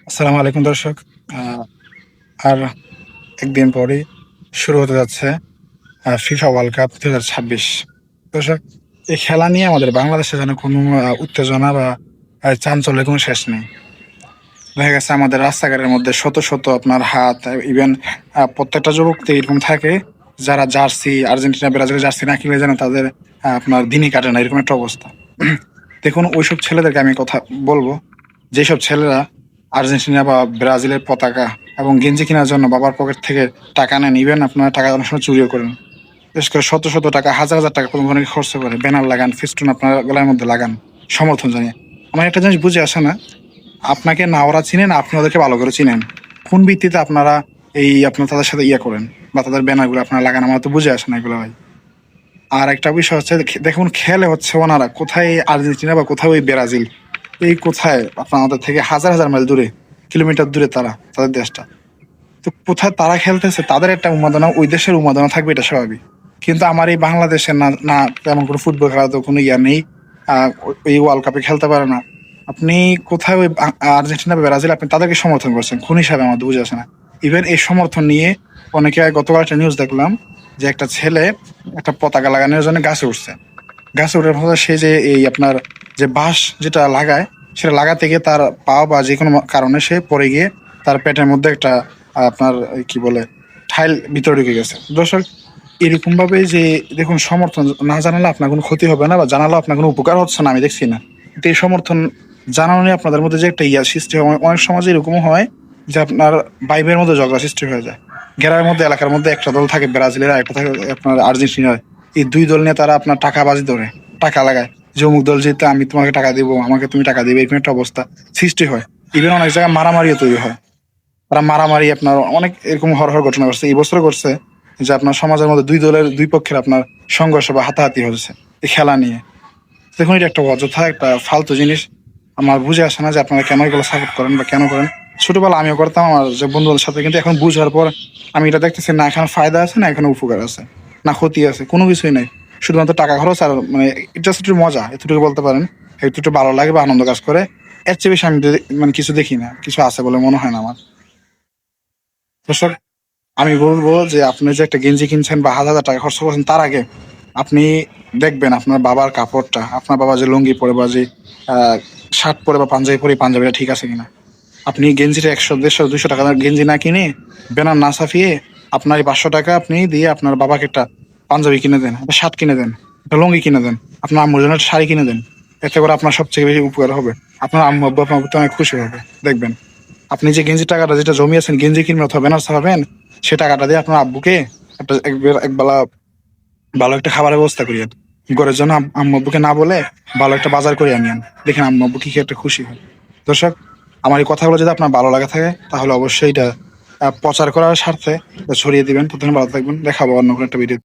আসসালামু আলাইকুম দর্শক। আহ, আর একদিন পরেই শুরু হতে যাচ্ছে ফিফা ওয়ার্ল্ড কাপ 2026। দর্শক, এই খেলা নিয়ে আমাদের বাংলাদেশে যেন কোনো উত্তেজনা বা চাঞ্চল্যের কোনো শেষ নেই। দেখা গেছে আমাদের রাস্তাঘাটের মধ্যে শত শত আপনার হাত, ইভেন প্রত্যেকটা যুবকতে এরকম থাকে যারা জার্সি, আর্জেন্টিনা ব্রাজিলের জার্সি না কিনলে যেন তাদের আপনার দিনই কাটে না, এরকম একটা অবস্থা। দেখুন, ওইসব ছেলেদেরকে আমি কথা বলবো, যেসব ছেলেরা আর্জেন্টিনা বা ব্রাজিলের পতাকা এবং গেঞ্জি কেনার জন্য বাবার পকেট থেকে টাকা নেন, ইভেন আপনার টাকা অনেক সময় চুরিও করেন। বিশেষ করে শত শত টাকা, হাজার হাজার টাকা কোনো ধরনের খরচ করে ব্যানার লাগান, ফিস্টুন আপনার গলার মধ্যে লাগান সমর্থন জানিয়ে। আমার একটা জিনিস বুঝে আসে না, আপনাকে না ওরা চিনেন, আপনি ওদেরকে ভালো করে চিনেন, কোন ভিত্তিতে আপনারা আপনার তাদের সাথে করেন বা তাদের ব্যানারগুলো আপনারা লাগান? আমার তো বুঝে আসে না এগুলো ভাই। আর একটা বিষয় হচ্ছে, দেখুন খেলে হচ্ছে ওনারা কোথায়, আর্জেন্টিনা বা কোথায় ওই ব্রাজিল, এই কোথায় আপনার আমাদের থেকে হাজার হাজার মাইল দূরে, কিলোমিটার দূরে তারা, তাদের দেশটা। তো কোথায় তারা খেলতেছে, তাদের একটা উন্মাদনা, ওই দেশের উন্মাদনা থাকবে, এটা স্বাভাবিক। কিন্তু আমার এই বাংলাদেশের না না তেমন কোনো ফুটবল খেলা তো কোনো নেই, এই ওয়ার্ল্ড কাপে খেলতে পারে না। আপনি কোথায় ওই আর্জেন্টিনা বা ব্রাজিল, আপনি তাদেরকে সমর্থন করছেন কোন হিসাবে? আমার বুঝে আসে না। ইভেন এই সমর্থন নিয়ে অনেকে, গতকাল একটা নিউজ দেখলাম যে একটা ছেলে একটা পতাকা লাগানোর জন্য গাছে উঠছে। গাছে ওঠার ফলে সে যে আপনার যে বাঁশ যেটা লাগায়, সেটা লাগাতে গিয়ে তার পা বা যে কোনো কারণে সে পড়ে গিয়ে তার পেটের মধ্যে একটা আপনার কি বলে ঠাইল ভিতরে ঢুকে গেছে। দর্শক, এরকম ভাবে যে দেখুন, সমর্থন না জানালে আপনার কোনো ক্ষতি হবে না, বা জানালেও আপনার কোনো উপকার হচ্ছে না, আমি দেখছি না। কিন্তু এই সমর্থন জানানো নিয়ে আপনাদের মধ্যে যে একটা সৃষ্টি হয়, অনেক সমাজে এরকমও হয় যে আপনার ভাইবের মধ্যে ঝগড়া সৃষ্টি হয়ে যায়। গ্রামের মধ্যে, এলাকার মধ্যে একটা দল থাকে ব্রাজিলের, আর একটা থাকে আপনার আর্জেন্টিনার। এই দুই দল নিয়ে তারা আপনার টাকাবাজি ধরে, টাকা লাগায়, যে অমুক দল জিতে আমি তোমাকে টাকা দিব, আমাকে তুমি টাকা দিবে, এরকম একটা অবস্থা সৃষ্টি হয়। ইভেন অনেক জায়গায় মারামারিও তৈরি হয়। তারা মারামারি আপনার অনেক এরকম হরহর ঘটনা ঘটছে, এই বছর করছে যে আপনার সমাজের মধ্যে দুই দলের দুই পক্ষের আপনার সংঘর্ষ বা হাতাহাতি হয়েছে এই খেলা নিয়ে। দেখুন, এটা একটা অযথা একটা ফালতু জিনিস। আমার বুঝে আসে না যে আপনারা কেন এগুলো সাপোর্ট করেন বা কেন করেন। ছোটবেলা আমিও করতাম আমার যে বন্ধুদের সাথে, কিন্তু এখন বুঝার পর আমি এটা দেখতেছি না এখানে ফায়দা আছে, না এখানে উপকার আছে, না ক্ষতি আছে, কোনো কিছুই নাই। শুধুমাত্র টাকা খরচ, আর মানে জাস্ট একটু মজা, এতটুকু বলতে পারেন। একটু ভালো লাগে বা আনন্দ কাজ করে, এর চেয়ে বেশি আমি মানে কিছু দেখি না, কিছু আছে বলে মনে হয় না আমার। দর্শক, আমি বলবো যে আপনি যে একটা গেঞ্জি কিনছেন বা হাজার হাজার টাকা খরচ করছেন, তার আগে আপনি দেখবেন আপনার বাবার কাপড়টা, আপনার বাবা যে লুঙ্গি পরে বা যে শার্ট পরে বা পাঞ্জাবি পরে, পাঞ্জাবিটা ঠিক আছে কিনা। আপনি গেঞ্জিটা 100, 150, 200 টাকা গেঞ্জি না কিনে, ব্যানার না ছাপিয়ে, আপনার এই 500 টাকা আপনি দিয়ে আপনার বাবাকে একটা পাঞ্জাবি কিনে দেন, একটা শার্ট কিনে দেন, একটা লুঙ্গি কিনে দেন, আপনার আম্মুর জন্য একটা শাড়ি কিনে দেন। এতে করে আপনার সবচেয়ে বেশি উপকার হবে। আপনার আম্মু আব্বু আপনার প্রতি অনেক খুশি হবে, দেখবেন। আপনি যে গেঞ্জির টাকাটা যেটা জমিয়েছেন গেঞ্জি কিনবেন অথবা ব্যানার ছাপাবেন, সে টাকাটা দিয়ে আপনার আব্বুকে একটা একবেলা ভালো একটা খাবারের ব্যবস্থা করিয়েন। ঘরের জন্য আম্মু আব্বুকে না বলে ভালো একটা বাজার করে আনিয়েন, দেখেন আম্মু আব্বু কি একটা খুশি হয়। দর্শক, আমার এই কথাগুলো যদি আপনার ভালো লাগে থাকে, তাহলে অবশ্যই এটা প্রচার করার স্বার্থে ছড়িয়ে দিবেন। ততক্ষণ ভালো থাকবেন, দেখাবো অন্য কোনো একটা ভিডিও।